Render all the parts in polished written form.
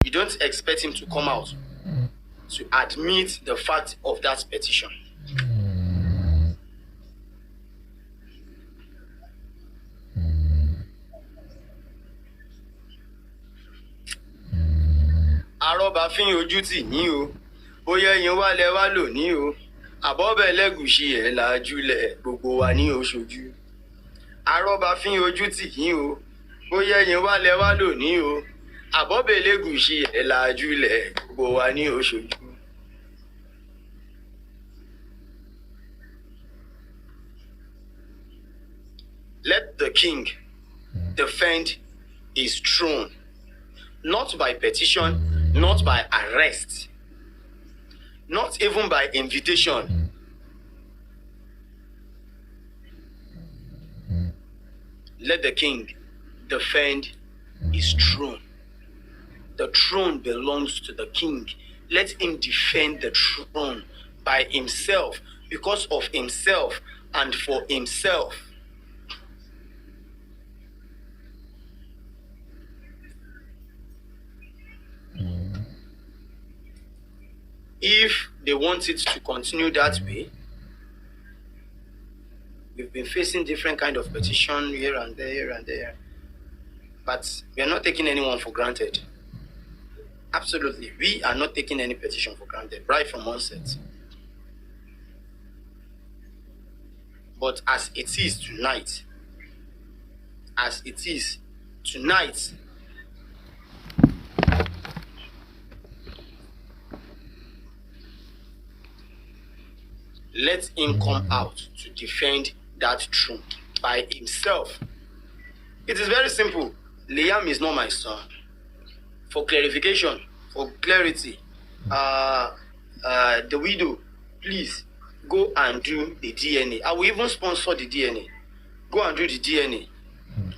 You don't expect him to come out to admit the fact of that petition. Arọ́ba fín ojú tì ní o, bóyá ẹ̀yin wá lẹ wá lò ní o, àbọ̀bẹ̀ Elegushi ẹ̀ làjúlẹ̀ gbogbo wa ní oṣojú. Arọ́ba fín ojú tì ní o, bóyá ẹ̀yin wá lẹ wá lò ní o, àbọ̀bẹ̀ Elegushi ẹ̀ làjúlẹ̀ gbogbo wa ní oṣojú. Let the king defend his throne, not by petition, not by arrest, not even by invitation. Let the king defend his throne. The throne belongs to the king. Let him defend the throne by himself, because of himself and for himself. If they want it to continue that way, we've been facing different kind of petition here and there, but we are not taking anyone for granted. Absolutely, we are not taking any petition for granted, right from onset. But as it is tonight, let him come out to defend that throne by himself. It is very simple. Liam is not my son. For clarification, for clarity, the widow, please go and do the DNA. I will even sponsor the DNA. Go and do the DNA.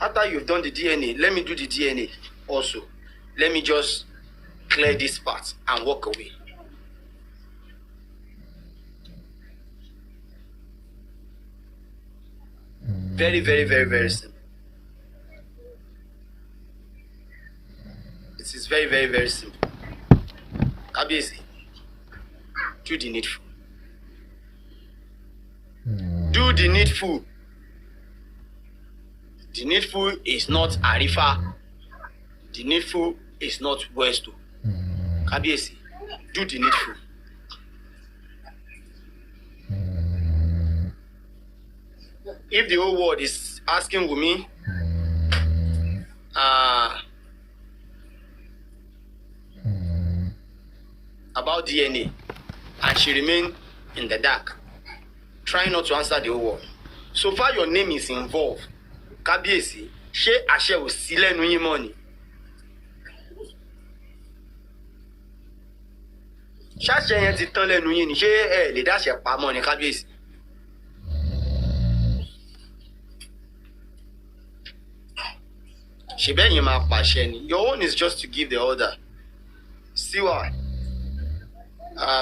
After you've done the DNA, let me do the DNA also. Let me just clear this part and walk away. Very, very, very, very simple. It is very, very, very simple. Kabiyesi, do the needful. Do the needful. The needful is not Arifa. The needful is not Westo. Kabiyesi, do the needful. If the whole world is asking Wunmi, about DNA, and she remain in the dark, trying not to answer the whole world. So far your name is involved. Kabiyesi, ṣé àṣẹ ò sí lẹ́nu yín mọ́ ni? Ṣáṣẹ yẹn ti tán lẹ́nu yín ni, ṣé ẹ lè dáṣẹ pamọ́ ni Kabiyesi? Ṣèbẹ́yìn máa pàṣẹ ni. Your own is just to give the order. See why?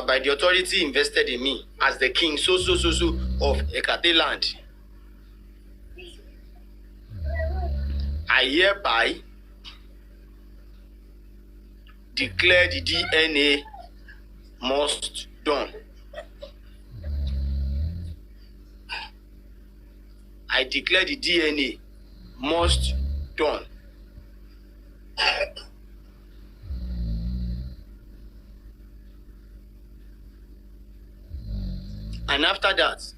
By the authority invested in me as the king so of Ekate land, I hereby declare the DNA must done. I declare the DNA must done. And after that,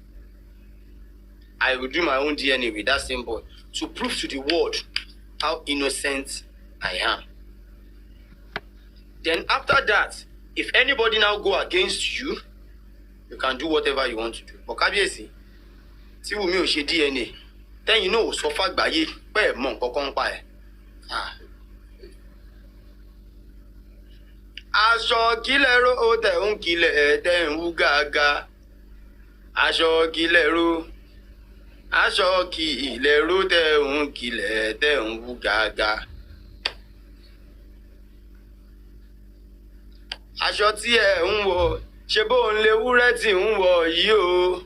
I will do my own DNA with that same boy to prove to the world how innocent I am. Then after that, if anybody now go against you, you can do whatever you want to do. But Kabiyesi, tí Wunmi ò ṣe DNA, then you know so far gbáyé pé mọ nǹkan kan pa ẹ̀. Aṣọ kílẹ̀ ro ó tẹ̀ ń kílẹ̀ tẹ̀ ń wú gàgà. Aṣọ kílẹ̀ ro, aṣọ kílẹ̀ ro tẹ̀ ń kílẹ̀ tẹ̀ ń wú gàgà. Aṣọ tí ẹ ń wọ̀ ṣe bó ń lè wúrẹ́ tí ń wọ̀ yìí o.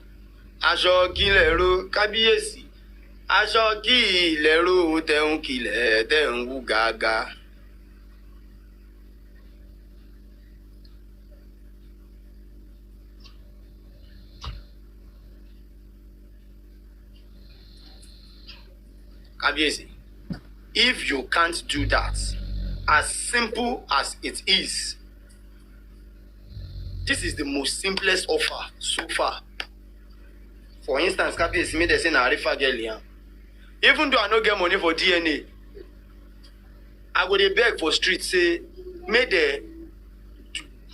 Aṣọ kílẹ̀ ro Kábíyèsí. Aṣọ kílẹ̀ ro tẹ̀ ń kílẹ̀ tẹ̀ ń wú gàgà. Kábíyèsí, if you can't do that, as simple as it is, this is the most simplest offer so far. For instance, Kábíyèsí, make dem say na Arifa girl here. Even though I no get money for DNA, I go dey beg for street say make dem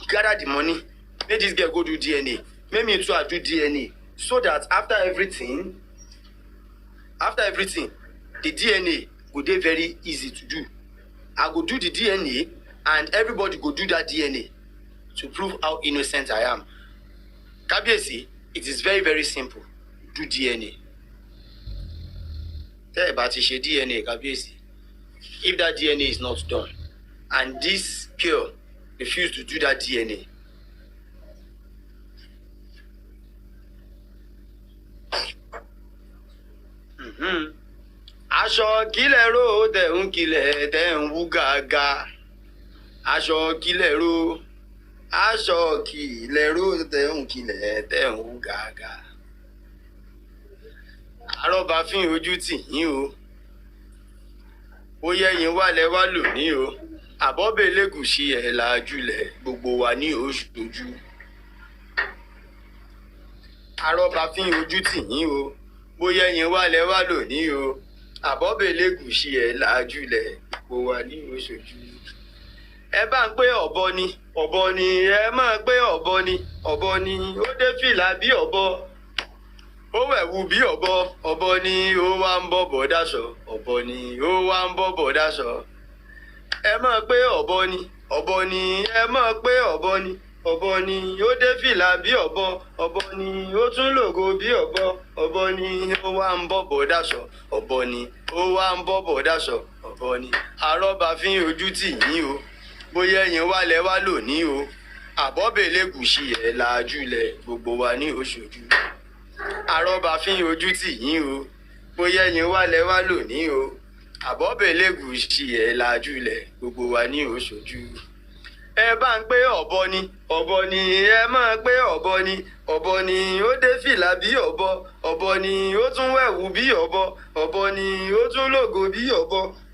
gather the money, make this girl go do DNA, make me too I do DNA, so that after everything, the DNA go dey very easy to do. I go do the DNA and everybody go do that DNA to prove how innocent I am. Kábíyèsí, it is very, very simple. Do DNA. Tell about DNA, Kábíyèsí. If that DNA is not done, and this girl refuse to do that DNA, aṣọ kílẹ̀ ró tẹ̀ ń kílẹ̀ tẹ̀ ń wú gàgà. Aṣọ kílẹ̀ ró, aṣọ kílẹ̀ ró tẹ̀ ń kílẹ̀ tẹ̀ ń wú gàgà. Arọ́bàfín ojú tì yín o. Bóyá ẹ̀yin wà lẹ wá lò ní o. Àbọ̀bẹ̀ Elegushi ẹ̀ làjúlẹ̀ gbogbo wa ní oṣooju. Arọ́bàfín ojú tì yín o. Bóyá ẹ̀yin wà lẹ wá lò ní o. Àbọ̀bẹ̀ Elegushi ẹ̀ làjúlẹ̀ gbogbo wa ní oṣooju. Ẹ bá ń pé ọ̀bọ ni, ẹ máa pé ọ̀bọ ni, ó dé fìlà bí ọ̀bọ. Ó wẹ̀wù bí ọ̀bọ ni ó wá ń bọ̀bọ̀ dáṣọ, ọ̀bọ ni ó wá ń bọ̀bọ̀ dáṣọ. Ẹ máa pé ọ̀bọ ni, ẹ máa pé ọ̀bọ ni ó dé fìlà bí ọ̀bọ ni ó tún lògo bí ọ̀bọ ni ó wá ń bọ̀bọ̀ dáṣọ, ọ̀bọ ni ó wá ń bọ̀bọ̀ dáṣọ, ọ̀bọ ni. Arọ́bàfín ojú tì yín o. Bóyá ẹ̀yin wà lẹ wá lò ní o. Àbọ̀bẹ̀ Elegushi ẹ̀ làjúlẹ̀ gbogbo wa ní oṣooju. Arọ́bàfín ojú tì yín o. Bóyá ẹ̀yin wà lẹ wá lò ní o. Àbọ̀bẹ̀ Elegushi ẹ̀ làjúlẹ̀ gbogbo wa ní oṣooju. Ẹ bá ń pé ọ̀bọ ni, ẹ máa pé ọ̀bọ ni ó dé fìlà bí ọ̀bọ ni ó tún wẹ̀wù bí ọ̀bọ ni ó tún lògo bí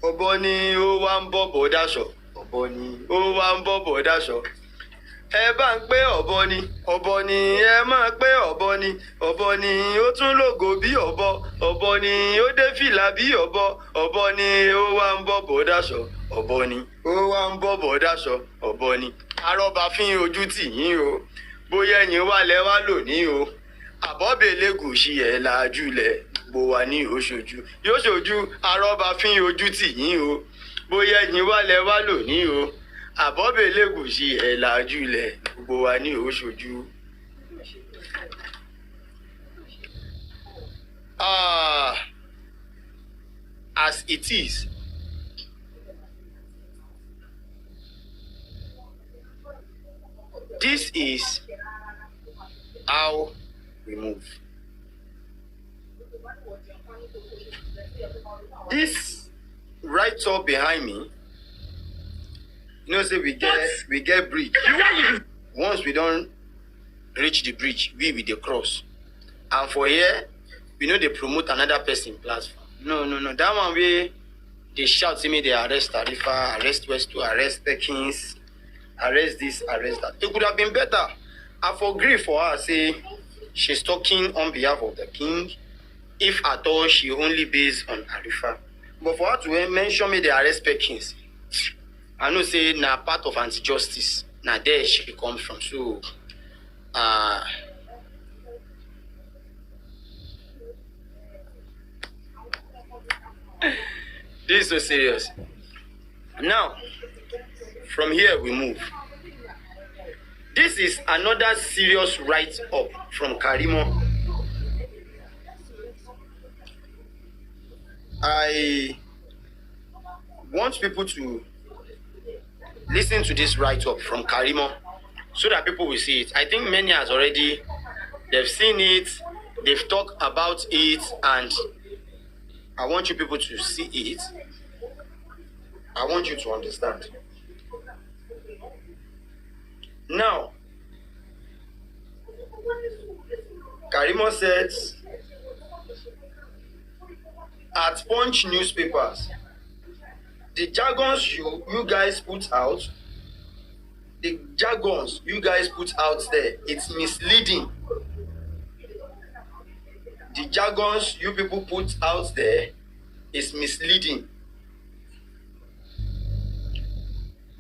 ọ̀bọ ni ó wá ń bọ̀bọ̀ dáṣọ, ọ̀bọ ni ó wá ń bọ̀bọ̀ dáṣọ. Ẹ bá ń pé ọ̀bọ ni, ẹ máa pé ọ̀bọ ni ó tún lògo bí ọ̀bọ ni ó dé fìlà bí ọ̀bọ ni ó wá ń bọ̀bọ̀ dáṣọ, ọ̀bọ ni ó wá ń bọ̀bọ̀ dáṣọ, ọ̀bọ ni. Arọ́bàfín ojú tì yín o. Bóyá ẹ̀yin wà lẹ wá lò ní o. Àbọ̀bẹ̀ Elegushi ẹ̀ làjúlẹ̀ gbogbo wa ní oṣooju. Yóò ṣojú Arọ́bàfín ojú tì yín o. Bóyá ẹ̀yin wà lẹ wá lò ní o. Àbọ̀bẹ̀ Elegushi ẹ̀ làjúlẹ̀ gbogbo wa ní oṣooju. As it is, this is how we move. This right up behind me, you know, say we get bridge. Once we don't reach the bridge, we with the cross. And for here, we know they promote another person platform. No. That one way they shout to me, they arrest Arifa, arrest West, arrest Perkins, arrest this, arrest that. It could have been better. I forgive for her, say she's talking on behalf of the king. If at all she only based on Arifa. But for her to mention me, they arrest Perkins. I know say na part of anti-justice. Now there she comes from. So this is so serious. Now, from here we move. This is another serious write-up from Karimo. I want people to listen to this write-up from Karimo so that people will see it. I think many has already, they've seen it, they've talked about it, and I want you people to see it. I want you to understand. Now, Karimo said, at Punch newspapers, the jargons you guys put out, there, it's misleading. The jargons you people put out there is misleading.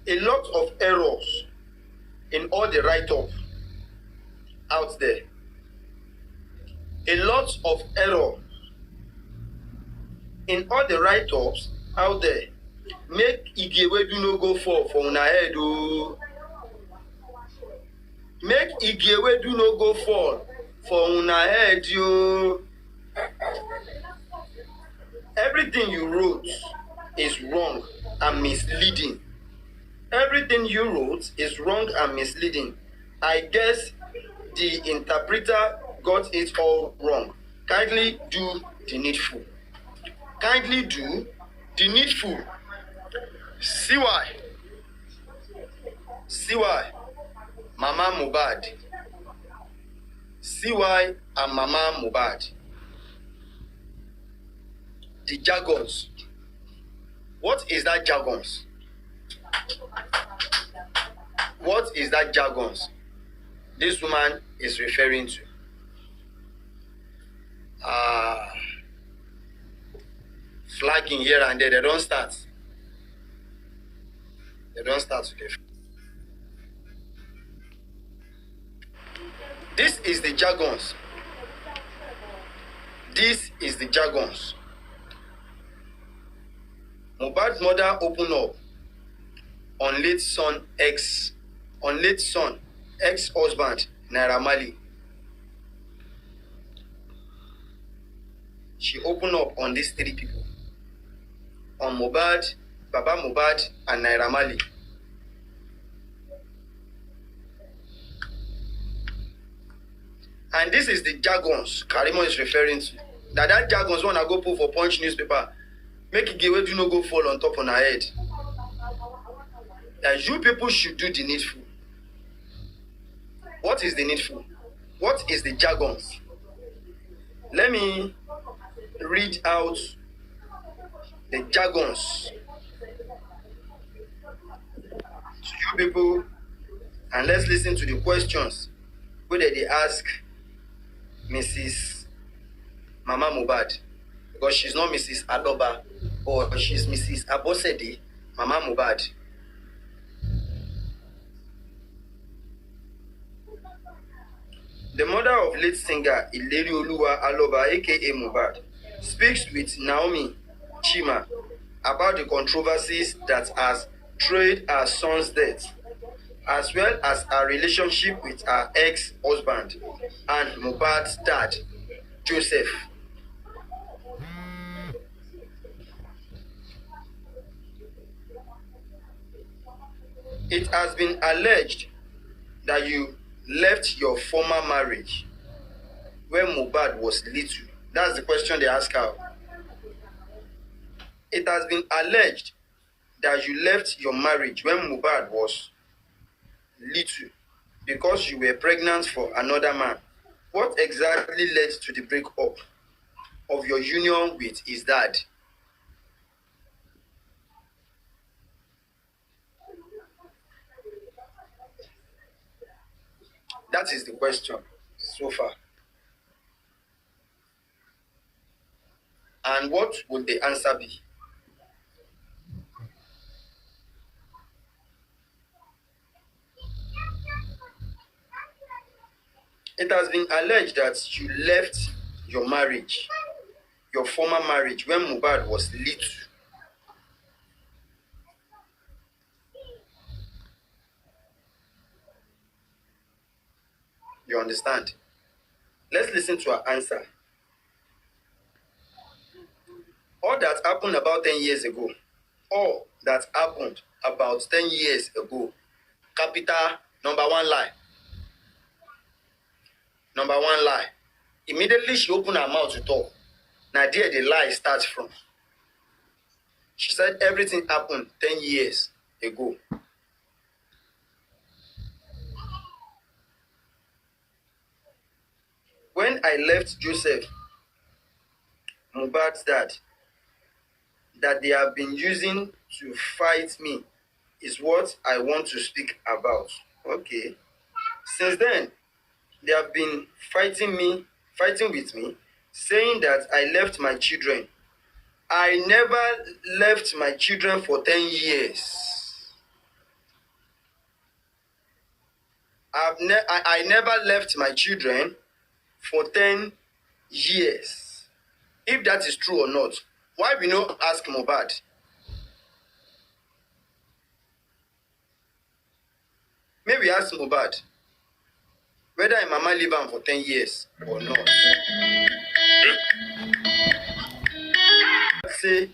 A lot of errors in all the write-up out there. A lot of error in all the write-ups out there. Make Igewe do no go fall for una head o. Make Igewe do no go fall for una head yo. Everything you wrote is wrong and misleading. Everything you wrote is wrong and misleading. I guess the interpreter got it all wrong. Kindly do the needful. Kindly do the needful. See why? See why? Mama Mohbad. See why and Mama Mohbad. The jargons. What is that jargons? What is that jargons this woman is referring to? Flagging here and there, they don't start. They don't start today. This is the jargons. This is the jargons. Mohbad's mother opened up on late son ex-husband Naira Marley. She opened up on these three people. On Mohbad, Baba Mohbad, and Naira Marley. And this is the jargons Karimo is referring to. That jargons when I go pull for Punch newspaper, make it give do not go fall on top of her head. That you people should do the needful. What is the needful? What is the jargons? Let me read out the jargons to you people, and let's listen to the questions where they ask Mrs. Mama Mohbad, because she's not Mrs. Aloba, or she's Mrs. Abosede Mama Mohbad. The mother of late singer Ilerioluwa Aloba, aka Mohbad, speaks with Naomi Chima about the controversies that has trailed her son's death, as well as her relationship with her ex-husband and Mohbad's dad, Joseph. It has been alleged that you left your former marriage when Mohbad was little. That's the question they ask her. It has been alleged that you left your marriage when Mohbad was little because you were pregnant for another man. What exactly led to the breakup of your union with his dad? That is the question so far. And what would the answer be? It has been alleged that you left your marriage, your former marriage, when Mohbad was little. You understand? Let's listen to her answer. All that happened about 10 years ago. All that happened about 10 years ago. Capital number one lie. Number one lie. Immediately she opened her mouth to talk. Now there the lie starts from. She said everything happened 10 years ago. When I left Joseph, Mohbad's dad, that they have been using to fight me is what I want to speak about. Okay. Since then, they have been fighting with me, saying that I left my children. I never left my children for 10 years. I never left my children for 10 years. If that is true or not, why we no ask Mohbad? Maybe ask Mohbad whether im mama leave am for 10 years or not. Say,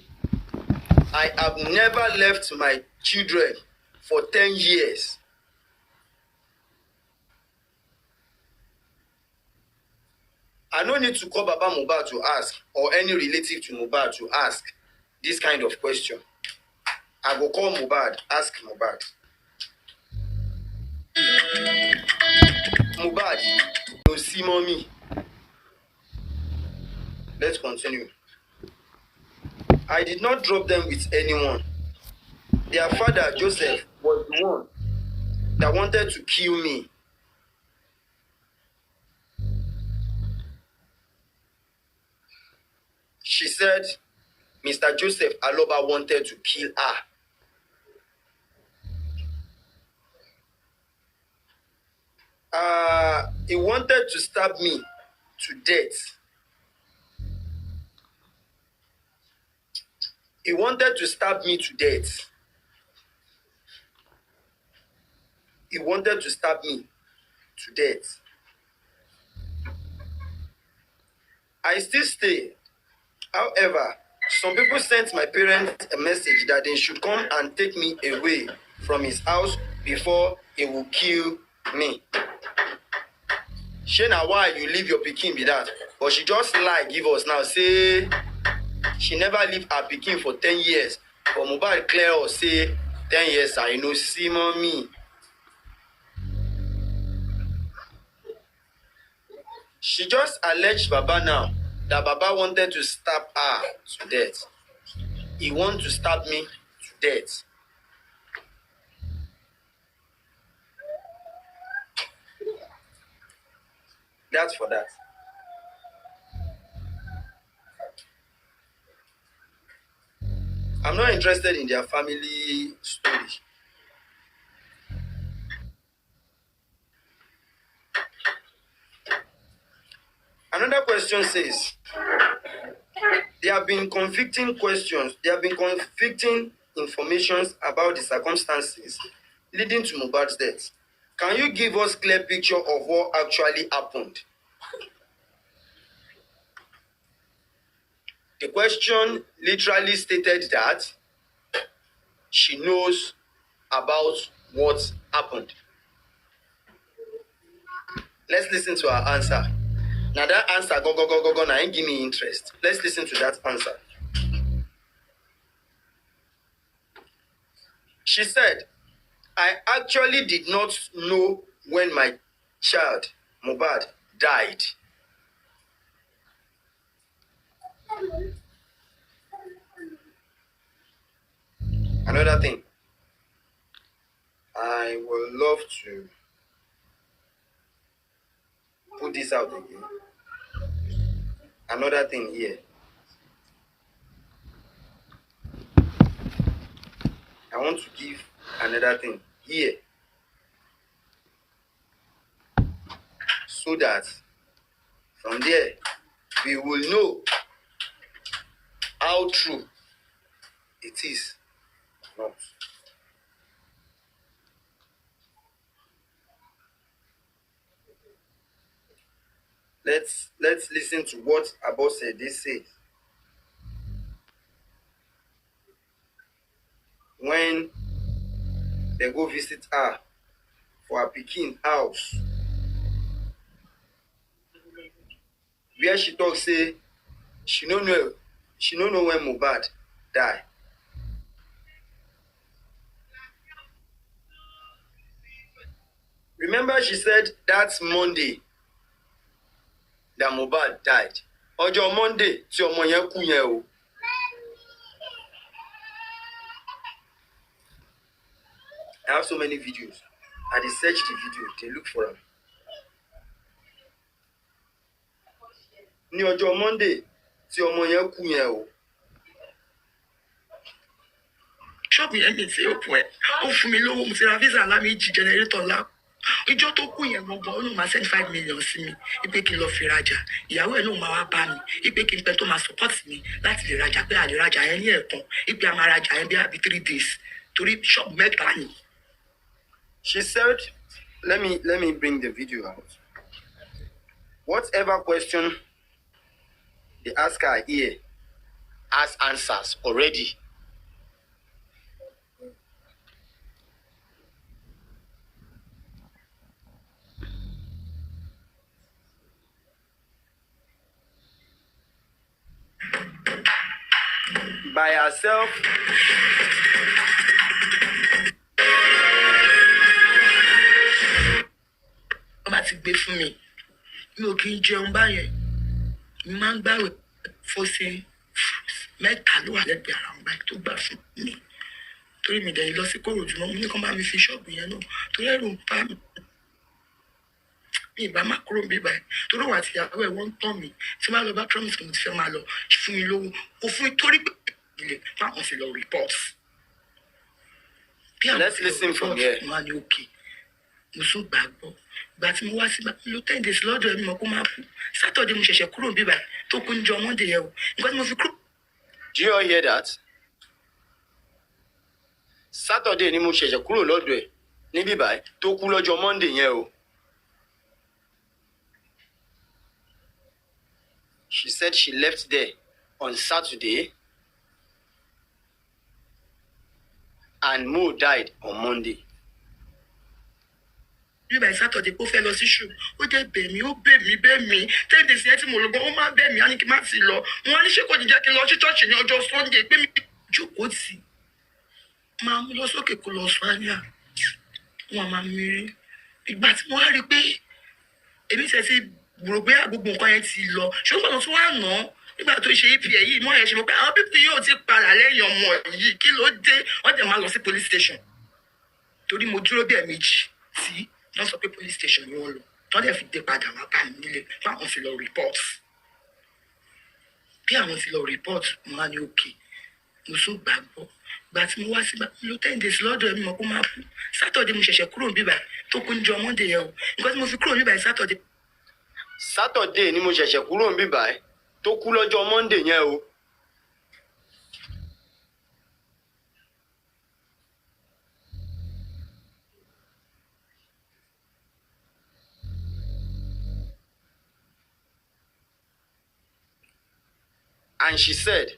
I have never left my children for 10 years. I no need to call Baba Mohbad to ask, or any relative to Mohbad to ask this kind of question. I go call Mohbad, ask Mohbad. Mohbad, you see mommy. Let's continue. I did not drop them with anyone. Their father, Joseph, was the one that wanted to kill me. She said Mr. Joseph Aloba wanted to kill her. He wanted to stab me to death. He wanted to stab me to death. He wanted to stab me to death. I still stay. However, some people sent my parents a message that they should come and take me away from his house before he will kill me. Shey na why you leave your pikin be that? But she just lie give us now, say she never leave her pikin for 10 years. But Mohbad clear us say 10 years I no see mommy. She just alleged Baba now that Baba wanted to stab her to death. He want to stab me to death. That's for that. I'm not interested in their family story. Another question says, there have been conflicting questions. There have been conflicting informations about the circumstances leading to Mohbad's death. Can you give us a clear picture of what actually happened? The question literally stated that she knows about what happened. Let's listen to her answer. Now that answer, go, now ain't give me interest. Let's listen to that answer. She said, I actually did not know when my child, Mohbad, died. Another thing, I would love to put this out again. Another thing here. I want to give another thing here so that from there we will know how true it is or not. Let's listen to what Abose says. When they go visit her for her pikin house, where she talk say she no know when Mohbad die. Remember she said that's Monday that Mohbad died. Ọjọ́ Monday tí ọmọ yẹn kú yẹn o. I have so many videos. I dey search the video, they look for am. Ní ọjọ́ Monday tí ọmọ yẹn kú yẹn o. Ṣọ́ọ̀bù yẹn mi ti òpó ẹ̀. Ó fún mi lówó, mo ti ra visa ńlá méjì, generator ńlá. Ìjọ́ tó kú yẹn gbọ̀ngàn, ó lóun máa send 5 million sí mi. Ipe kí n lọ fi rajà. Ìyàwó ẹ̀ lóun máa wá bá mi. Ipe kí n pẹ́ tó máa support mi láti lè rajà pé a lè rajà yẹn ní ẹ̀ẹ̀kan. Ipe a máa rajà yẹn bí àbí 3 days. Torí ṣọ́ọ̀bù mẹ́ta ni. She said, let me bring the video out. Whatever question they ask her here has answers already. By herself. Ọba ti gbé fún mi. Mi ò kí ń jẹun báyẹn. Mi máa ń gbàwẹ̀ fọ́sẹ̀ mẹ́ta ló wà lẹ́gbẹ̀ẹ́ ara wọn báyìí tó gbà fún mi. Torí mi dẹ̀ lọ sí Kòròdú mọ́, mo ní kán bá mi fi ṣọ́ọ̀bù yẹn náà. Torí ẹ̀rù ń bá mi. Mi ìbá má kúrò bí báyìí. Torí òun àti ìyàwó ẹ̀ wọ́n ń tàn mí. Tí máa lọ bá promise kí mo ti fẹ́ máa lọ fún mi lówó. Kò fún mi torí pé ilé báwọn fi lọ report. Let's listen from here. Mo á ní òkè. Mo sún gbàgbọ́. Ìgbà tí mo wá sí lo 10 days lọ́dọ̀ ẹ̀mí mọ̀ kó máa kú. Saturday mo ṣẹ̀ṣẹ̀ kúrò bí báyìí tó kú ní jọ Monday yẹn o. Nǹkan tí mo fi kúrò. Do you all hear that? Saturday ni mo ṣẹ̀ṣẹ̀ kúrò lọ́dọ̀ ẹ̀ níbí báyìí tó kú lọ́jọ́ Monday yẹn o. She said she left there on Saturday and Mo died on Monday. Bí báyìí Saturday kó fẹ́ lọ sí ṣù, ó jẹ́ bẹ̀mí, ó bẹ̀mí. 10 days yẹn tí mo lọ gan, ó máa bẹ̀mí, á ní kí n má ti lọ. Wọ́n á ní ṣé kò ní jẹ́ kí n lọ sí church ní ọjọ́ Sunday pé mi jókòó tì. Máa mú lọ sókè kó lọ sọ àyà. Wọ́n máa mi rí. Ìgbà tí mo wá rí pé èmi ṣe ti rò pé gbogbo nǹkan yẹn ti lọ. Ṣùgbọ́n mo tún wá nà án nígbà tó ṣe EPA yìí, mọ́ ẹ̀ ṣe mọ̀ pé àwọn pípín yóò ti padà lẹ́yìn ọmọ yìí. Kí ló dé? Wọ́n dẹ̀ máa lọ sí police station. Torí mo dúró bí ẹ̀ẹ̀mejì tí wọ́n sọ pé police station ni wọ́n lọ. Wọ́n dẹ̀ fi dé padà wá bá mi nílé báwọn fi lọ report. Bí àwọn fi lọ report, mo á ní òkè. Mo sún gbàgbọ́. Ìgbà tí mo wá sí lo 10 days lọ́dọ̀ ẹ̀mí mọ̀ kó máa kú. Saturday mo ṣẹ̀ṣẹ̀ kúrò bí báyìí tó kú ní jọ Monday yẹn o. Nǹkan tí mo fi kúrò bí báyìí Saturday. Saturday ni mo ṣẹ̀ṣẹ̀ kúrò níbí báyìí tó kú lọ́jọ́ Monday yẹn o. And she said,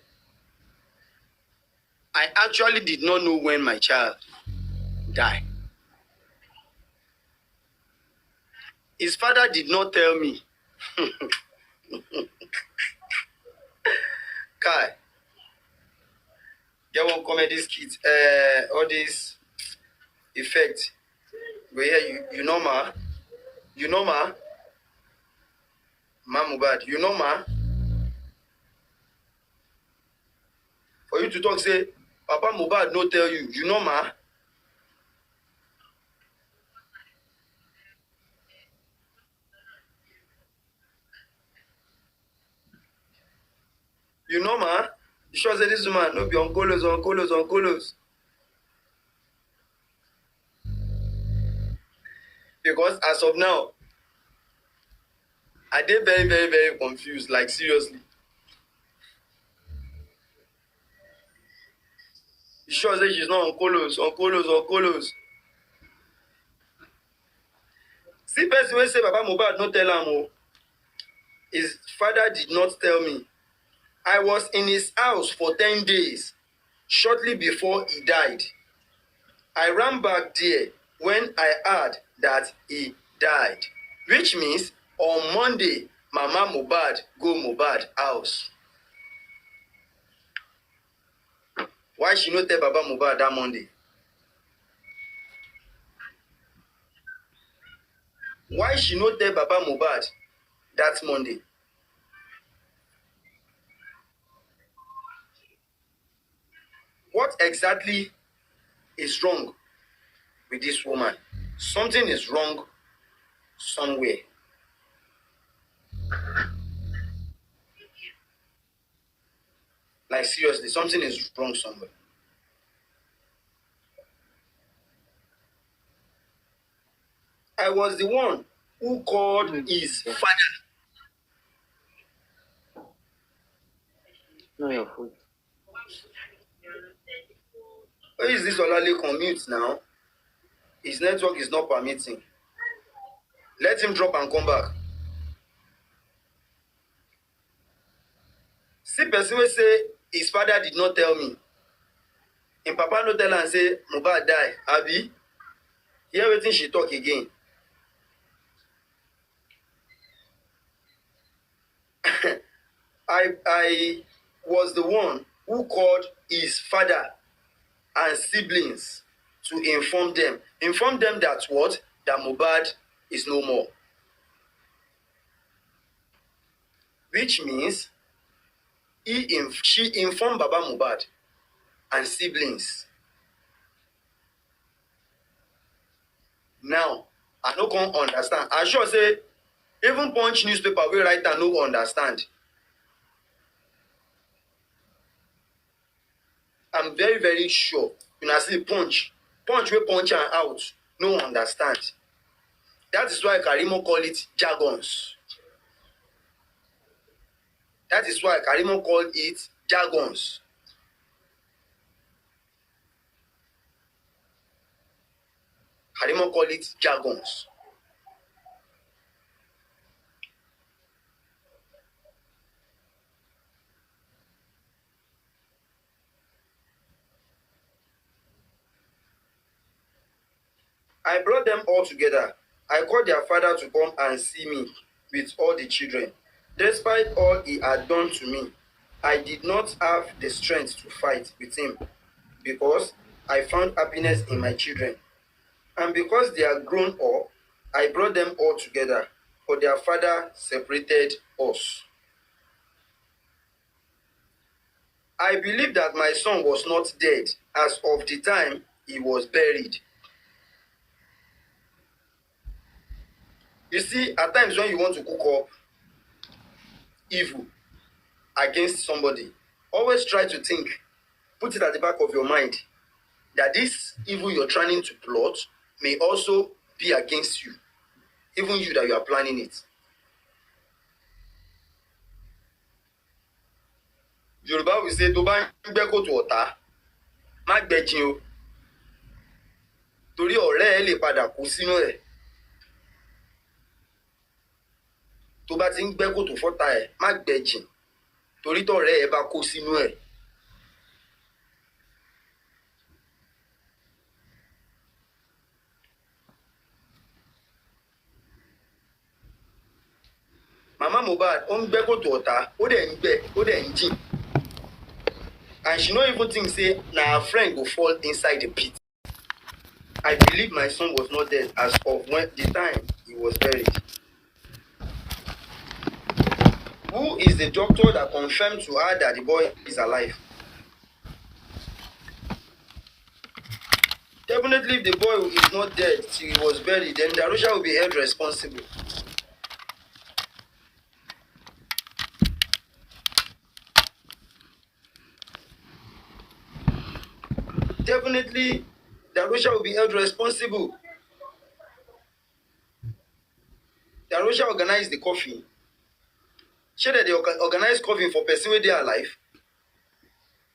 I actually did not know when my child died. His father did not tell me. Kai, get one comedy skit. All this effect. But yeah, you know ma. You know ma. Ma Mohbad, you know ma. For you to talk, say, Papa Mohbad no tell you. You know ma. You know ma. You sure say this woman no be on colos. Because as of now, I dey very confused. Like seriously. You sure say she's not on colos. See person wey say Papa Mohbad no tell am o. His father did not tell me. I was in his house for 10 days, shortly before he died. I ran back there when I heard that he died, which means on Monday, Mama Mohbad go Mohbad house. Why she no tell Baba Mohbad that Monday? Why she no tell Baba Mohbad that Monday? What exactly is wrong with this woman. Something is wrong somewhere. Like seriously, something is wrong somewhere. I was the one who called his father. No, your food. Where is this Olale commute now? His network is not permitting. Let him drop and come back. See, person will say his father did not tell me. Him papa no tell am say Mohbad die. Abi, hear wetin she talk again. I was the one who called his father and siblings to inform them. Inform them that what? That Mohbad is no more. Which means she informed Baba Mohbad and siblings. Now, I no come understand. I sure say even Punch newspaper wey write am no understand. I'm very, very sure. When I see Punch wey punch am out, no understand. That is why Karimo call it jargons. That is why Karimo called it jargons. Karimo call it jargons. I brought them all together. I called their father to come and see me with all the children. Despite all he had done to me, I did not have the strength to fight with him because I found happiness in my children. And because they are grown up, I brought them all together, for their father separated us. I believe that my son was not dead as of the time he was buried. You see, at times when you want to cook up evil against somebody, always try to think, put it at the back of your mind, that this evil you're trying to plot may also be against you, even you that you are planning it. Yorùbá will say, tó bá ń gbẹ́ kòtò ọ̀tá, má gbẹ́jìn o, torí ọ̀rẹ́ ẹ lè padà kú sínú ẹ̀. Tó bá ti ń gbẹ́ kòtò fọ́tá ẹ̀, má gbẹ́jìn, torí tọ̀rẹ́ ẹ bá kó sínú ẹ̀. Mama Mohbad ó ń gbẹ́ kòtò ọ̀tá, ó dẹ̀ ń gbẹ́, ó dẹ̀ ń jìn. And she no even think say na her friend go fall inside the pit. I believe my son was not dead as of when the time he was buried. Who is the doctor that confirmed to her that the boy is alive? Definitely, if the boy is not dead till he was buried, then Darusha will be held responsible. Definitely, Darusha will be held responsible. Darusha organized the coffin. Sure that they organized coffin for person when they are alive.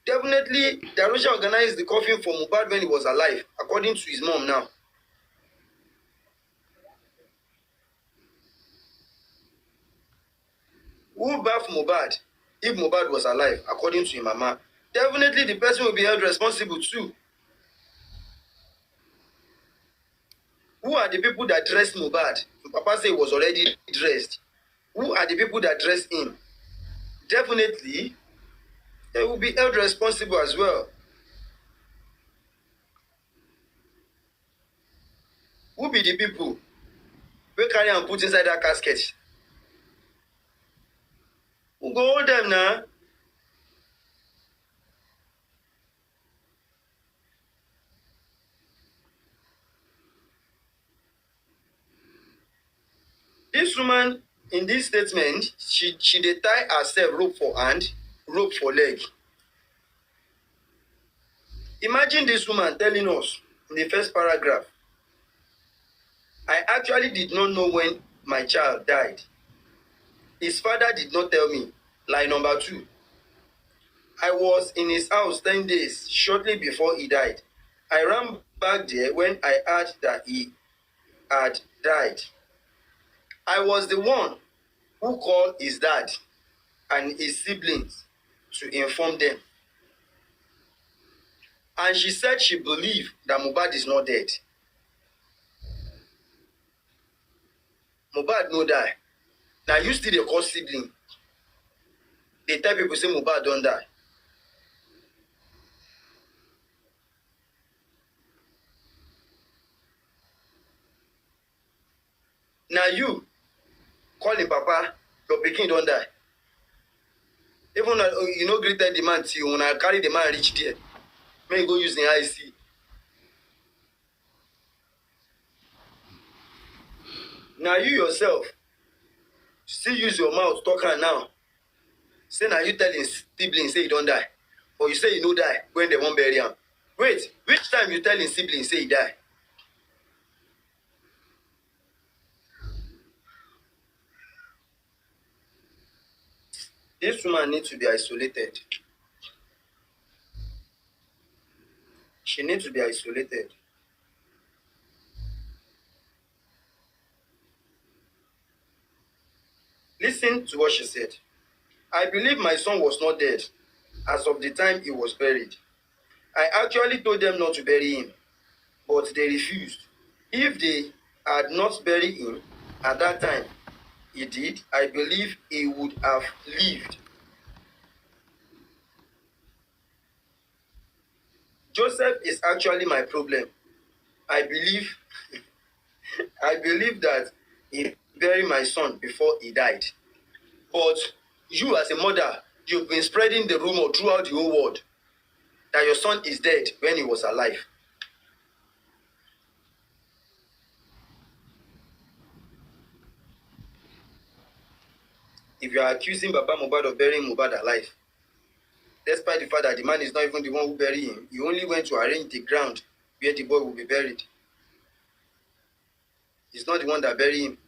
Definitely, Darusha organized the coffin for Mohbad when he was alive, according to his mom now. Who bathed Mohbad if Mohbad was alive, according to his mama? Definitely, the person will be held responsible too. Who are the people that dressed Mohbad? Papa said he was already dressed. Who are the people that dressed him? Definitely, they will be held responsible as well. Who be the people wey carry and put inside that casket? Who go hold them now? This woman in this statement, she dey tie herself rope for hand, rope for leg. Imagine this woman telling us in the first paragraph, I actually did not know when my child died. His father did not tell me. Line number 2. I was in his house 10 days shortly before he died. I ran back there when I heard that he had died. I was the one who called his dad and his siblings to inform them. And she said she believed that Mohbad is not dead. Mohbad no die. Now you still dey call sibling. They tell people say Mohbad don't die. Now you call him papa, your pikin don't die. Even you no greeted the man till when I carry the man reach there. May go use the IC. Now you yourself still use your mouth talk am now. Say now you tell his siblings say he don't die. Or you say he no die when they won't bury him. Wait, which time you tell his siblings say he die? This woman needs to be isolated. She needs to be isolated. Listen to what she said. I believe my son was not dead as of the time he was buried. I actually told them not to bury him, but they refused. If they had not buried him at that time, he did, I believe he would have lived. Joseph is actually my problem. I believe that he buried my son before he died. But you as a mother, you've been spreading the rumor throughout the whole world that your son is dead when he was alive. If you are accusing Baba Mohbad of burying Mohbad alive, despite the fact that the man is not even the one who buried him, he only went to arrange the ground where the boy will be buried. He's not the one that buried him.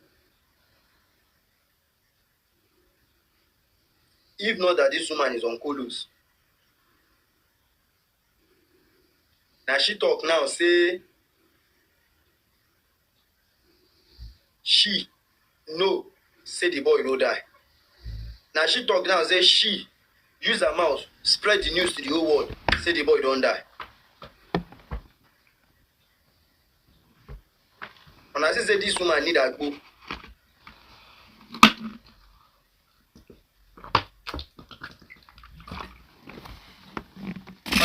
If not that this woman is on colos. Now she talk now, say she no, say the boy no die. Now she talk now, say she use her mouth, spread the news to the whole world, say the boy don't die. And I say this woman need a go.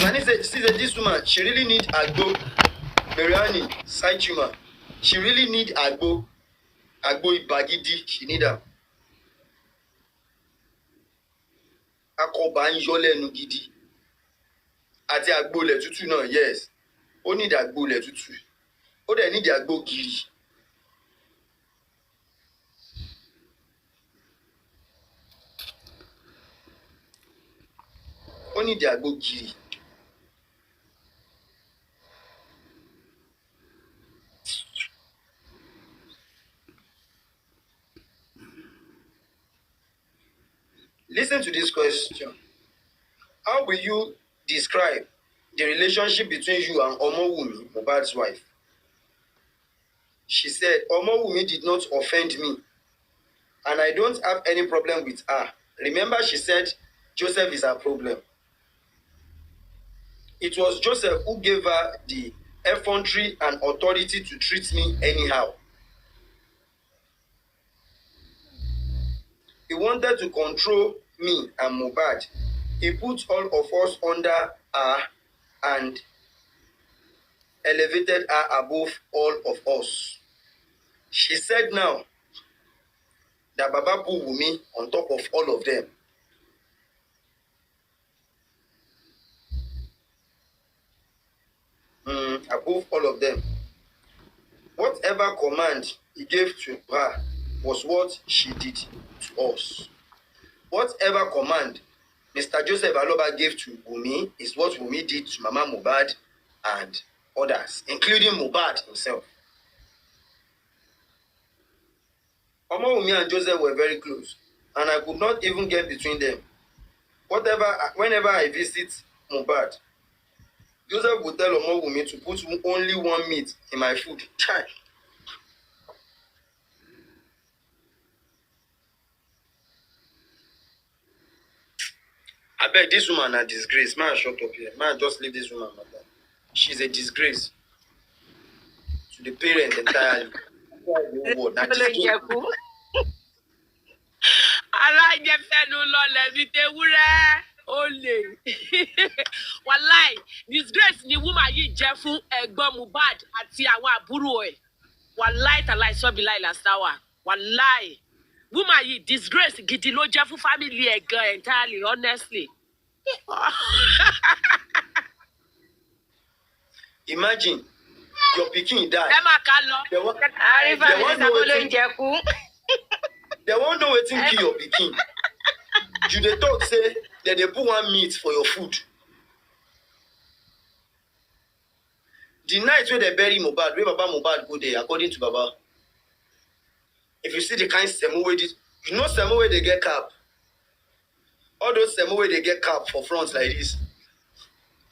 And I say this woman, she really need a go. Mariani, side tumor. She really need a go. Agbo ibagidi, she need her. Akọba ń yọ lẹ́nu gidi. Àti àgbo ilẹ̀ tútù náà, yes. Ó need àgbo ilẹ̀ tútù. Ó dẹ̀ need àgbo giri. Ó need àgbo giri. Listen to this question. How will you describe the relationship between you and Wunmi, Mohbad's wife? She said, Wunmi did not offend me, and I don't have any problem with her. Remember, she said Joseph is her problem. It was Joseph who gave her the effrontery and authority to treat me anyhow. He wanted to control me and Mohbad. He put all of us under her and elevated her above all of us. She said now that Baba put Wunmi on top of all of them. Above all of them. Whatever command he gave to her, was what she did to us. Whatever command Mr. Joseph Aloba gave to Wunmi is what Wunmi did to Mama Mohbad and others, including Mohbad himself. Mama Wunmi and Joseph were very close, and I could not even get between them. Whenever I visit Mohbad, Joseph would tell Mama Wunmi to put only one meat in my food. Chai. I beg, this woman a disgrace. Man, shut up here. Man, just leave this woman, madam. She's a disgrace to the parents entirely. Wallahi, disgrace ni woman yìí jẹ́ fún ẹ̀gbọ́n Mohbad àti àwọn àbúrò ẹ̀. Wallahi talai so bilai last hour. Wallahi. Woman yìí disgrace gidi ló jẹ́ fún family ẹ̀ gan entirely, honestly. Imagine your pikin die. They won't know wetin kill your pikin. You dey talk say that they put one meat for your food. The night where they bury Mohbad, where Baba Mohbad go there, according to Baba. If you see the kind of semo way, you know semo way they get cap. All those semo way they get cap for front like this.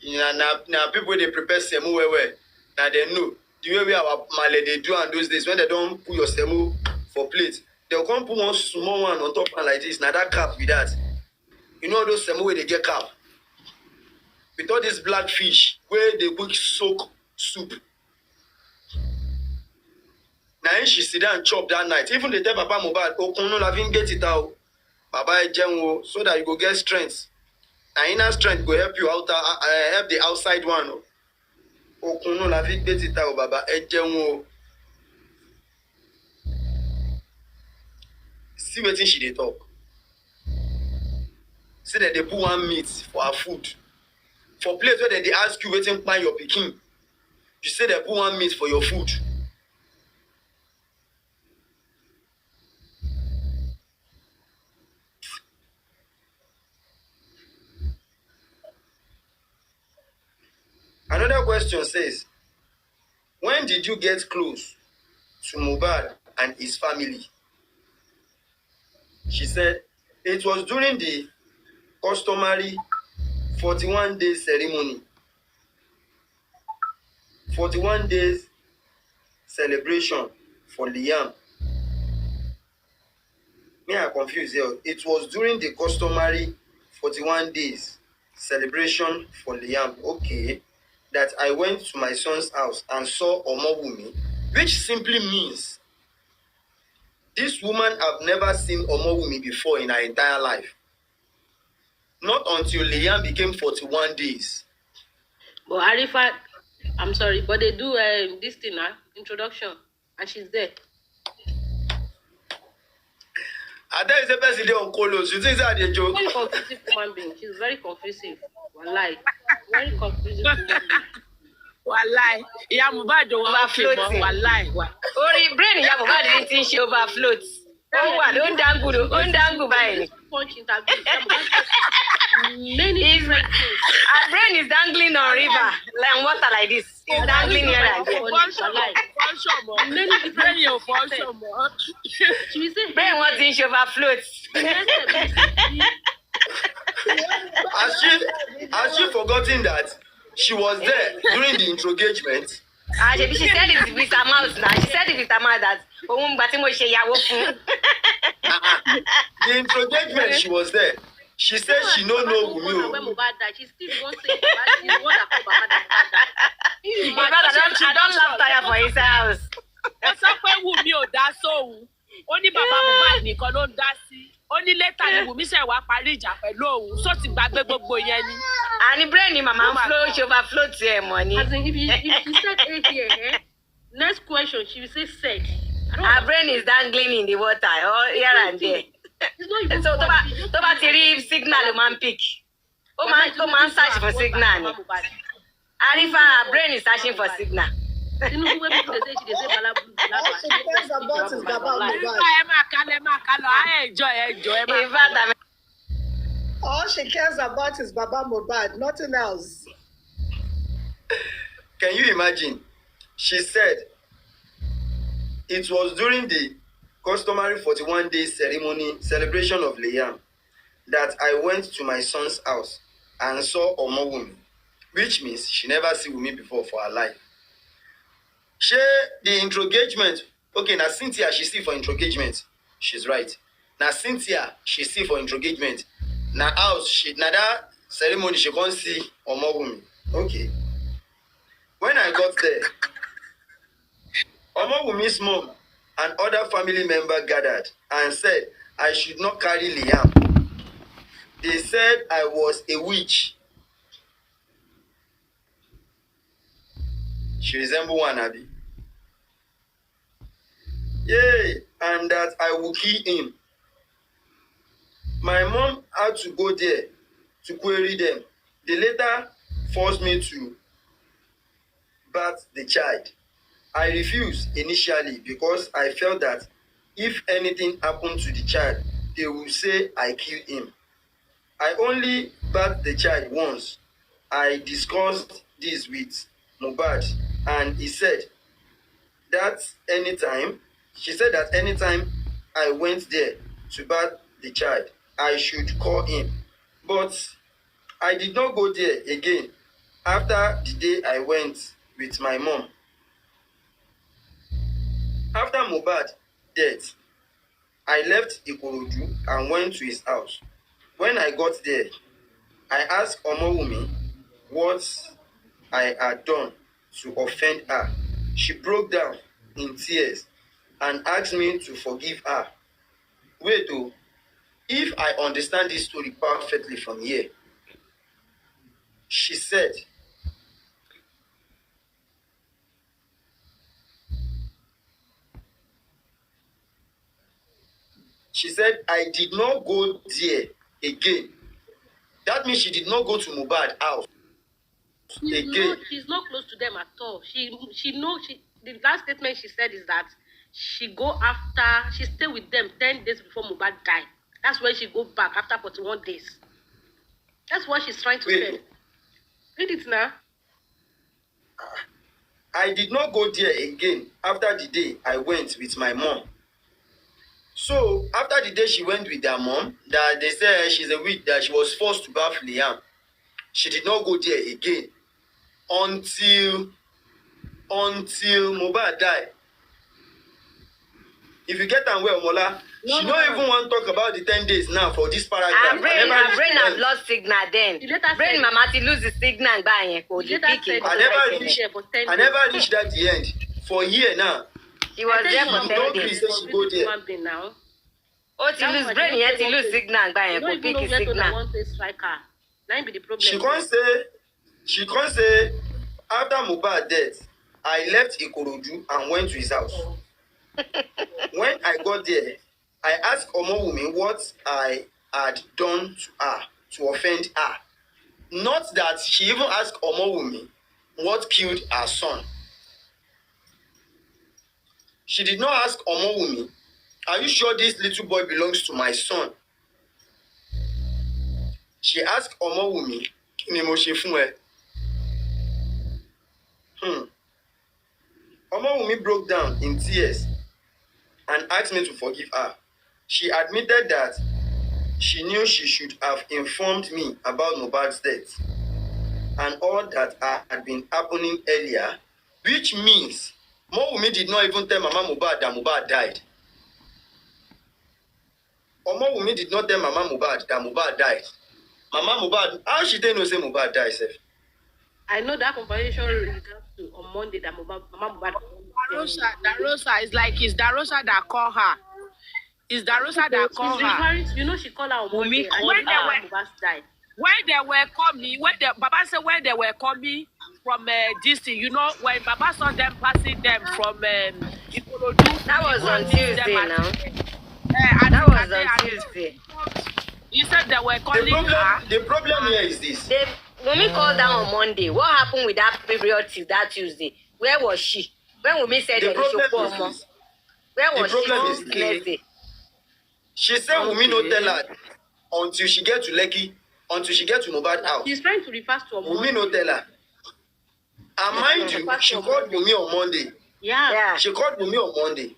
Now people they prepare semo way. Now they know the way our Malay they do on those days when they don't put your semo for plate, they'll come put one small one on top and like this. Now that cap with that. You know those semo way they get cap. With all this black fish where they cook soak soup. Now she sit down and chop that night. Even the tell Papa Mohbad, Okuno lavin get it out. Baba Ejenwo, so that you go get strength. And inner strength go help you out, help the outside one. Okuno lavin get it out, Baba Ejenwo. See what she dey talk. Say that they put one meat for her food. For place where they ask you waiting by your pikin. You say they put one meat for your food. Another question says, when did you get close to Mohbad and his family? She said, it was during the customary 41 days ceremony. 41 days celebration for Liam. Me, I'm confused here. It was during the customary 41 days celebration for Liam. Okay. That I went to my son's house and saw Wunmi, which simply means this woman have never seen Wunmi before in her entire life. Not until Liam became 41 days. But Arifa, I'm sorry, but they do this thing now, introduction, and she's there. Ada is a person on Colos. You think that they joke? Very confusing human being. She's very confusing. Wallahi. Very confusing human being. Wallahi. Iya Mohbad do overfloat. Wallahi. Ori brain Iya Mohbad didn't think she overfloat. Oh, what? Don't dangle by. Punch interview. Many different things. Her brain is dangling on river, like water like this. It's dangling here and there. Many different She will say, brain wants to overfloat. Has she forgotten that she was there during the interrogation? She said it with her mouth now. She said it with her mouth that the interrogation, she was there. She said she don't know Wunmi. When Mohbad died, she still won't say Mohbad is the one that called Baba I don't laugh tire for his house. That's why Wunmi ò dá sóhun. Ó ní bàbá Mohbad nìkan ló ń dá sí. Ó ní later ni Wunmi ṣe wá parí ìjà pẹ̀lú òun. So ti gbàgbé gbogbo yẹn ni. And the brain ni mama flow, she overflow to her money. As in, if you said A here, next question she will say said. Her brain is dangling in the water, all here and there. It's not even so to ba signal man pick. Oh man search for signal. Arifa, her brain is searching for signal. You know when people they say Bala Blue, All she cares about is Baba Mohbad. In fact, I'm All she cares about is Baba Mohbad, nothing else. Can you imagine? She said it was during the customary 41-day celebration of Liam that I went to my son's house and saw Wunmi, which means she never seen Wunmi before for her life. She the engagement. Okay, now Cynthia she see for engagement. She's right. Now Cynthia she see for engagement. Now house she now that ceremony she can't see Wunmi. Okay. When I got there, Wunmi's mom and other family members gathered and said I should not carry Liam. They said I was a witch. She resembled one Abby. Yay, and that I will kill him. My mom had to go there to query them. They later forced me to bat the child. I refused initially because I felt that if anything happened to the child, they would say I killed him. I only bat the child once. I discussed this with Mohbad and he said that anytime I went there to bat the child, I should call him. But I did not go there again after the day I went with my mom. After Mohbad's death, I left Ikorodu and went to his house. When I got there, I asked Wunmi what I had done to offend her. She broke down in tears and asked me to forgive her. Wait, though, if I understand this story perfectly from here, she said, I did not go there again. That means she did not go to Mohbad's house again. She's not close to them at all. She knows. The last statement she said is that she stayed with them 10 days before Mohbad died. That's when she go back after 41 days. That's what she's trying to say. Read it now. I did not go there again after the day I went with my mom. So after the day she went with their mom, that they said she's a witch, that she was forced to bath Liam. She did not go there again until Mohbad died. If you get on well, Mola, she don't even want to talk about the 10 days now for this paragraph. Her brain has lost signal then. Brain mama to lose the signal by I never reached at the end. For a year now. She was there for 10 days. She go there. Oh, to lose brain yet to lose signal by a pick signal. She can't say after Mohbad's death, I left Ikorodu and went to his house. When I got there, I asked Wunmi what I had done to her to offend her. Not that she even asked Wunmi what killed her son. She did not ask Wunmi, are you sure this little boy belongs to my son? She asked Wunmi, Kini mo ṣe fún ẹ? Wunmi broke down in tears and asked me to forgive her. She admitted that she knew she should have informed me about Mohbad's death and all that had been happening earlier, which means Wunmi did not even tell Mama Mohbad that Mohbad died. Wunmi did not tell Mama Mohbad that Mohbad died. Mama Mohbad, how she didn't know say Mohbad died, sef? I know that conversation regards to on Monday that Mama Mohbad. Darosa is like, it's Darosa that called her. It's Darosa that called her. You know she called her on Monday. When they were coming, Baba said when they were coming from this thing, you know, when Baba saw them passing them from Ikorodu. That was on Tuesday now. That was on Tuesday. You said they were calling her. The problem here is this. When we called down on Monday, what happened with that period till that Tuesday? Where was she? When Wunmi said The that she problem poor is this. where The was she problem is the this. next day? She said Wunmi no tell her until she get to Lekki, until she get to Mohbad house. She's trying to reverse to a Wunmi no tell her. And mind you, she called Wunmi on Monday. Yeah. She called Wunmi on Monday.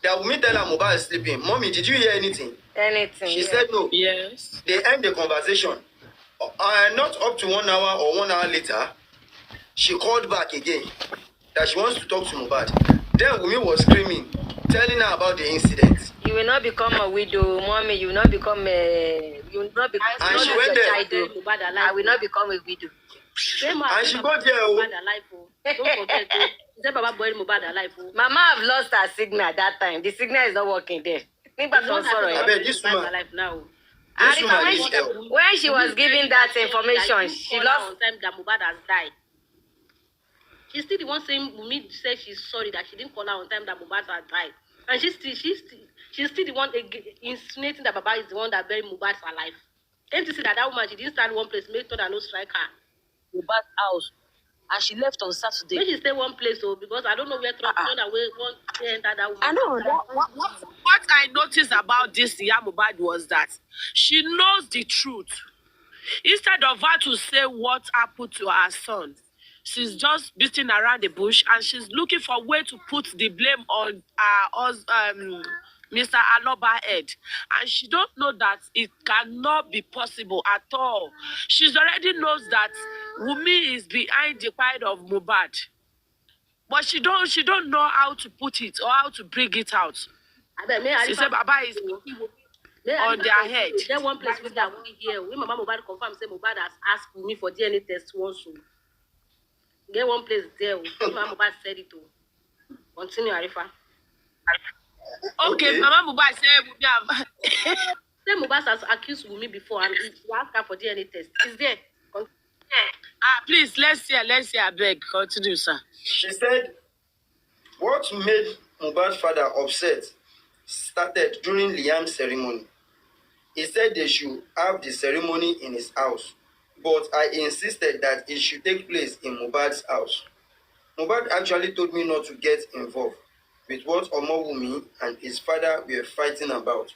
That Wunmi tell her Mohbad is sleeping. Mommy, did you hear anything? Anything. She said no. Yes. They end the conversation. Not up to 1 hour or 1 hour later, she called back again that she wants to talk to Mohbad. Then Wunmi was screaming, telling her about the incident. You will not become a widow, mommy. You will not become a. You will not become. And she went there. I will not become a widow. And she got there. Mohbad alive. Don't forget. Is Baba buried Mohbad alive? Mama have lost her signal at that time. The signal is not working there. Think about sorry. I bet this woman. Alive now. This Arifa, woman is when she was giving that information, she lost. On time that Mohbad has died. She's still the one saying Wunmi said she's sorry that she didn't call her on time that Mohbad had died, and she's still the one insinuating that Baba is the one that buried Mohbad alive. Can't you see that woman, she didn't stand one place, made sure that no strike her. Mohbad's house, and she left on Saturday. When she stay one place, so because I don't know where Trump entered that woman. I know. What I noticed about this Mohbad was that she knows the truth. Instead of her to say what happened to her son, she's just beating around the bush, and she's looking for a way to put the blame on Mr. Aloba's head. And she don't know that it cannot be possible at all. She's already knows that Wunmi is behind the pride of Mohbad. But she don't know how to put it or how to bring it out. She said Baba is on their head. There's one place with that we here. When Mama Mohbad confirmed, say Mohbad has asked me for DNA test once. Get one place there. Mama Mohbad said it. Continue, Arifa. Okay, Mama Mohbad said Say Mohbad has accused Wunmi before and she asked her for DNA test. Is there? Please, let's hear, I beg. Continue, sir. She said, what made Mohbad's father upset started during Liam's ceremony. He said they should have the ceremony in his house, but I insisted that it should take place in Mohbad's house. Mohbad actually told me not to get involved with what Wunmi and his father were fighting about,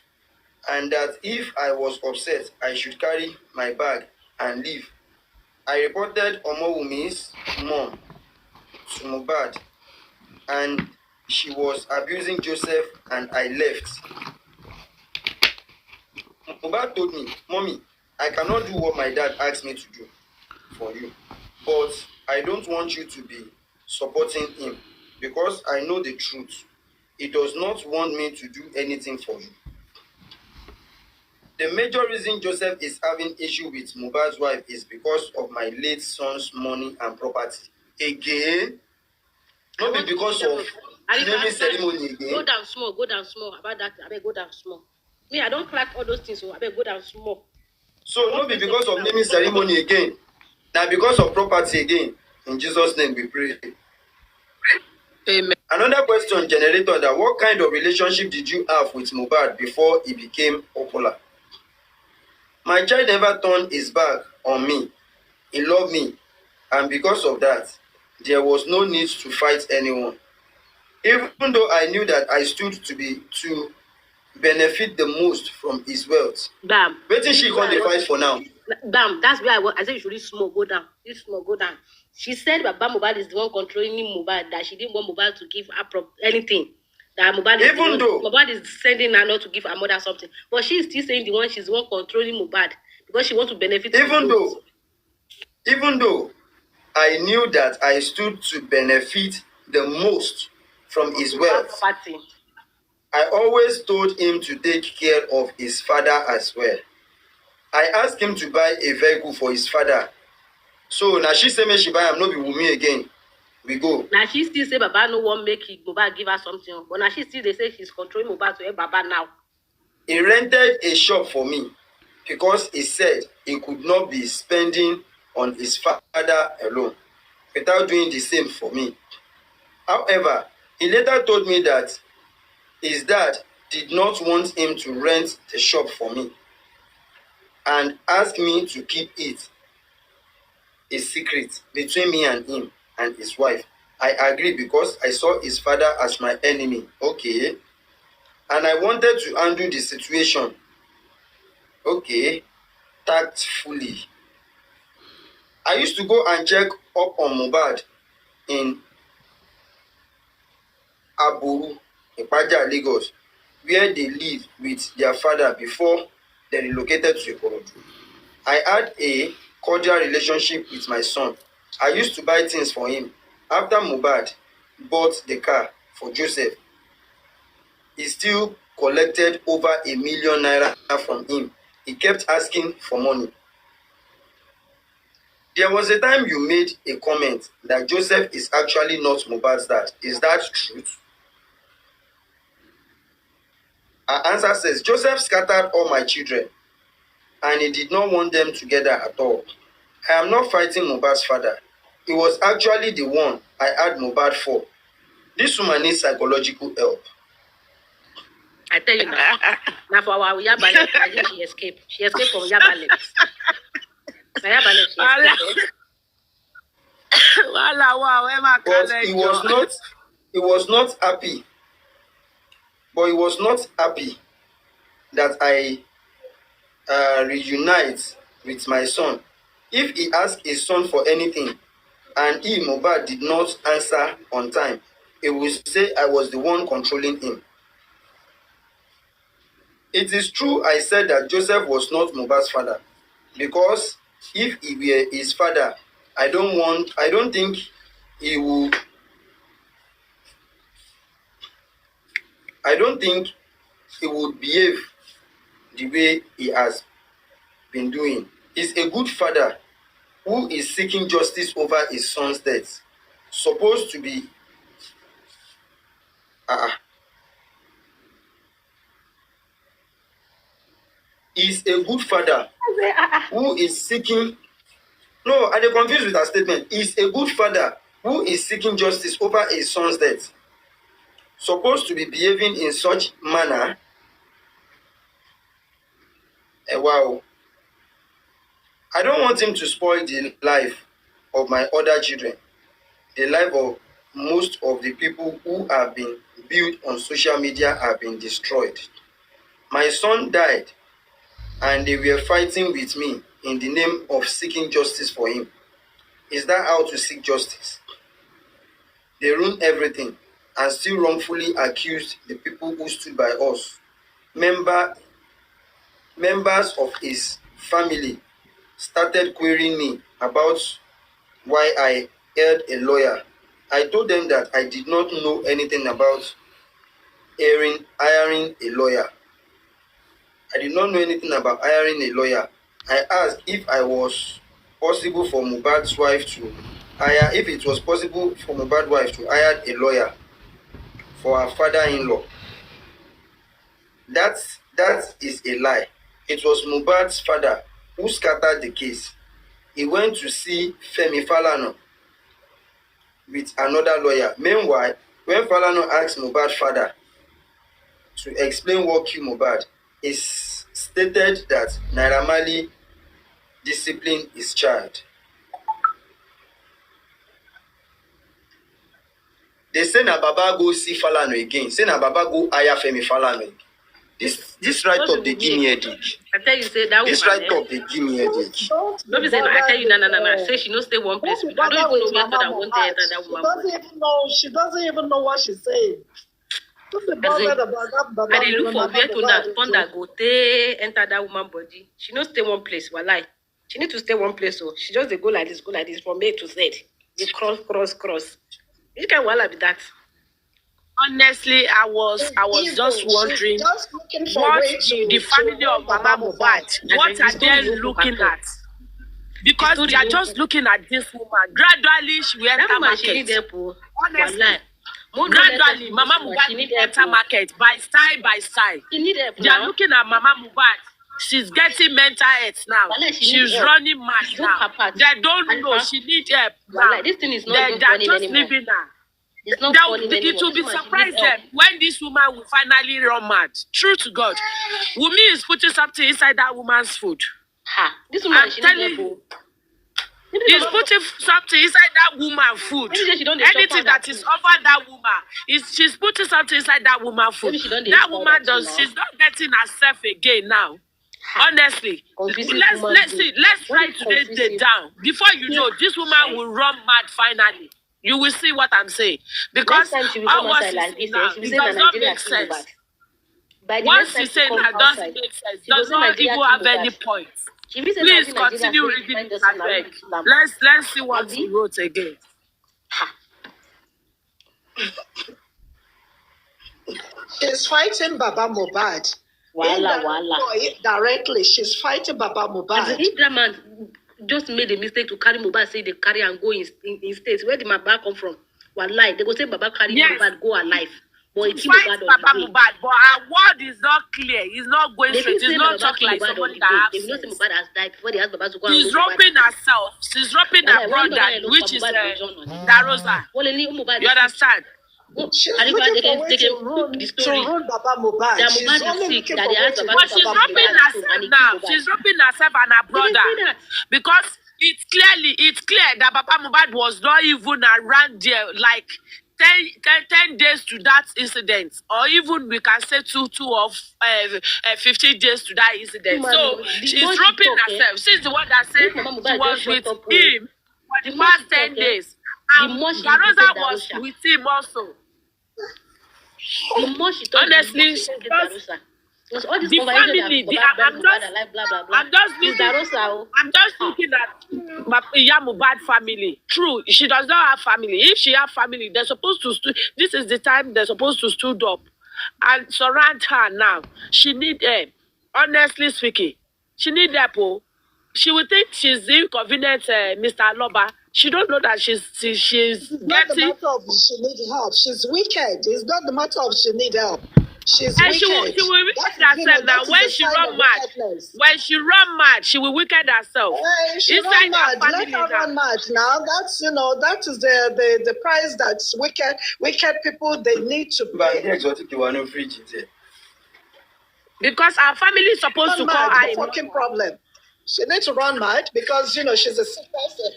and that if I was upset, I should carry my bag and leave. I reported Wunmi's mom to Mohbad, and she was abusing Joseph, and I left. Mohbad told me, Mommy, I cannot do what my dad asked me to do for you, but I don't want you to be supporting him because I know the truth. He does not want me to do anything for you. The major reason Joseph is having issue with Mohbad's wife is because of my late son's money and property. Again, not be because of naming ceremony again. Go down small about that. I beg, go down small. Me, I don't crack all those things, so I beg, go down small. So not be because of naming ceremony again. Now because of property again. In Jesus' name we pray. Amen. Another question generator, that what kind of relationship did you have with Mohbad before he became popular? My child never turned his back on me. He loved me. And because of that, there was no need to fight anyone. Even though I knew that I stood to benefit the most from his wealth. Bam. Waiting she called the fight for now. Bam. That's where I said you should read small, go down. Read small, go down. She said that Baba Mohbad is the one controlling Mohbad, that she didn't want Mohbad to give her anything. That Mohbad is sending her not to give her mother something. But she is still saying she's the one controlling Mohbad because she wants to benefit. Even though I knew that I stood to benefit the most from his wealth, I always told him to take care of his father as well. I asked him to buy a vehicle for his father. So now she say me she buy am, no be Wunmi again. We go. Now she still say Baba no one make Mohbad give her something. But now she still they say she's controlling Mohbad to help Baba now. He rented a shop for me because he said he could not be spending on his father alone without doing the same for me. However, he later told me that his dad did not want him to rent the shop for me and asked me to keep it a secret between me and him and his wife. I agreed because I saw his father as my enemy. Okay. And I wanted to handle the situation. Okay. Tactfully. I used to go and check up on Mohbad in Aboru, Ipaja, Lagos, where they live with their father before they relocated to Ikorodu. I had a cordial relationship with my son. I used to buy things for him. After Mohbad bought the car for Joseph, he still collected over ₦1 million from him. He kept asking for money. There was a time you made a comment that Joseph is actually not Mohbad's dad. Is that true? Her answer says, Joseph scattered all my children and he did not want them together at all. I am not fighting Mohbad's father. He was actually the one I had Mohbad for. This woman needs psychological help. I tell you now. Now for our Yabale, I think she escaped. She escaped from Yabale. Yabale, she escaped. But he was not happy. But he was not happy that I reunite with my son. If he asked his son for anything and he, Mohbad, did not answer on time, he would say I was the one controlling him. It is true I said that Joseph was not Mohbad's father, because if he were his father, I don't think he would behave the way he has been doing. He's a good father who is seeking justice over his son's death. Supposed to be He's a good father who is seeking. No, I dey confused with her statement. He's a good father who is seeking justice over his son's death. Supposed to be behaving in such manner. Wow. I don't want him to spoil the life of my other children, the life of most of the people who have been built on social media have been destroyed. My son died and they were fighting with me in the name of seeking justice for him. Is that how to seek justice? They ruined everything and still wrongfully accused the people who stood by us. Members of his family started querying me about why I hired a lawyer. I told them that I did not know anything about hiring a lawyer. I did not know anything about hiring a lawyer. I asked if it was possible for Mohbad's wife to hire a lawyer for her father-in-law. That is a lie. It was Mohbad's father who scattered the case. He went to see Femi Falana with another lawyer. Meanwhile, when Falana asked Mohbad's father to explain what killed Mohbad, he stated that Naira Marley disciplined his child. They say na Baba go see Falana again. Say na Baba go hire Femi Falana again. This right up they give me headache. I tell you, say that this woman. Right up they give me headache. No, be say no. I tell you, no. Say she no stay one place. I don't even know where that one day that woman. She doesn't even know what she's saying. I dey look for where to thunder go enter that woman body. She no stay one place. Walai. She need to stay one place. So she just dey go like this from A to Z. They cross. You can wala be that. Honestly, I was just wondering what the family of Mama Mohbad, what are they looking at? Because they are just looking at this woman. Gradually, she will enter market. Honestly, gradually, Mama Mohbad will enter market by style. They are looking at Mama Mohbad. She's getting mental health now. She's running mad now. They don't know she needs help now. This thing is not They're just leaving her. It will be surprising when this woman will finally run mad. True to God. Wunmi is putting something inside that woman's food. This woman, she telling you. He's putting something inside that woman food. Maybe she don't dey chop Anything that that is food. over that woman, she's putting something inside that woman food. Maybe she don't dey That chop woman that does. now. She's not getting herself again now. Honestly, Confusing let's woman let's being. see. Let's try Very to lay confusing. down. Before you know, this woman will run mad finally. You will see what I'm saying. Because Next time she will all come what outside she's like saying this, now, she will it say na does not Nigeria make kill Mohbad. sense. By the Once next she time she say come that doesn't outside, make sense, she go does say not Nigeria even kill have any Mohbad. point. She will say Please Nigeria continue say reading find it, us I na beg. we kill am. Let's see what Abi? he wrote again. She's fighting Baba Mohbad. Directly, she's fighting Baba As Mohbad. if that man just made a mistake to carry Mohbad, say they carry and go in states. Where did Mohbad come from? Wallahi, they go say Baba carry Mohbad go alive. But he kill Fight Mohbad Papa on the way. Mohbad, but our word is not clear. He's not going They straight. feel He's say not Baba talking kill like Mohbad on somebody the that way. has They will not say sense. Mohbad has died before they ask Baba to go and She's go roping herself. She's roping her brother, which is Darosa. You understand? She's Arifa, looking they for can way to cook the run story. Baba Mohbad. That She's Mohbad is only sick, looking that for they way ask to Baba But to she's Baba roping Mohbad herself and he now. kill Mohbad. She's roping herself and her They can brother. say that. Because it's clear that Papa Mohbad was not even around there like 10 days to that incident, or even we can say two of 15 days to that incident. Man, So the she's more she roping talk, herself. She's the one that said If Mama she Mohbad was just with shut up, him for the the more past she 10 talk, days. the And more she Garoza defend was Darusha. with him also. The more she talk, Honestly, the more she she hate just Darussa. Because all this the conversation family. that Mohbad bury Mohbad alive, blah blah blah. I'm just It's looking. Darussa. I'm just looking at Yamubad family. True, she does not have family. If she have family, they're supposed to. This is the time they're supposed to stood up and surround her. Now she need help. Honestly speaking, she need help. Oh. She would think she's inconvenient, Mr. Aloba. She don't know that she's It's not the getting. matter of she need help. She's wicked. It's not the matter of she need help. She's And wicked. she will wicked That is, herself now. that is When a she sign run of mad, wickedness. she will wicked herself. She run Inside mad. her family Let her now. run mad now. That's that is the price that wicked people they need to pay. Because our family is supposed to Run call mad. her The a fucking mother. problem. She needs to run mad because she's a sick person.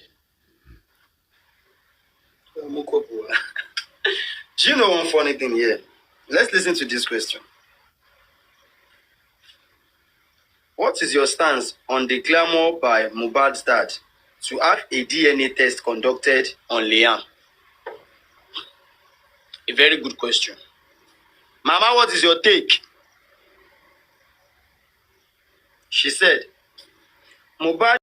Do you know one funny thing here? Let's listen to this question. What is your stance on the clamor by Mohbad's dad to have a DNA test conducted on Liam? A very good question. Mama, what is your take? She said, Mohbad